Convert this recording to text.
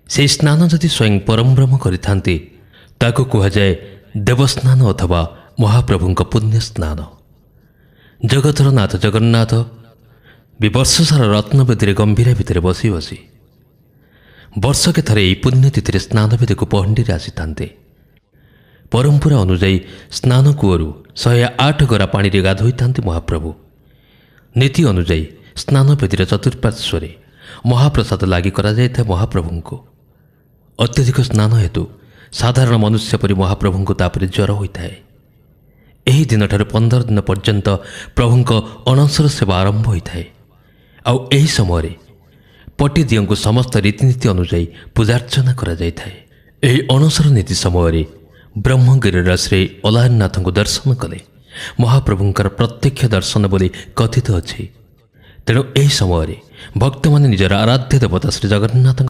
से स्नान जदि स्वयं परमब्रह्म करिथान्ति ताकू कुहाଯାए देवस्नान अथवा महाप्रभुंक पुण्य स्नान। जगतर नाथ जगन्नाथ वर्षसारा रत्नवेदी गंभीर भितर बसी बसी वर्षके थरे यही पुण्यतिथि स्नानवेदी को पहंडी आसी था। परंपरा अनुजाई स्नान कूअरु 108 गरा पानी रे गाधोई था महाप्रभु। नीति अनुजाई स्नानवेदीर चतुर्पार्श्वर महाप्रसाद लागि करा जायथा महाप्रभु को। अत्यधिक स्नान हेतु साधारण मनुष्य परि महाप्रभु को तापर ज्वर होता है। यही दिन ठार 15 दिन पर्यंत प्रभुंक अणसर सेवा आरंभ होता है। आउ एही समय पटीदियों को समस्त रीतिनीति अनुजाई पूजार्चना करा जायଥାଏ। एही अणसर नीति समय ब्रह्मगिरिर श्री अलारनाथ को दर्शन कले महाप्रभुंकर प्रत्यक्ष दर्शन बोली कथित अच्छी। तेणु यही समय भक्त माने निजर आराध्य देवता श्री जगन्नाथ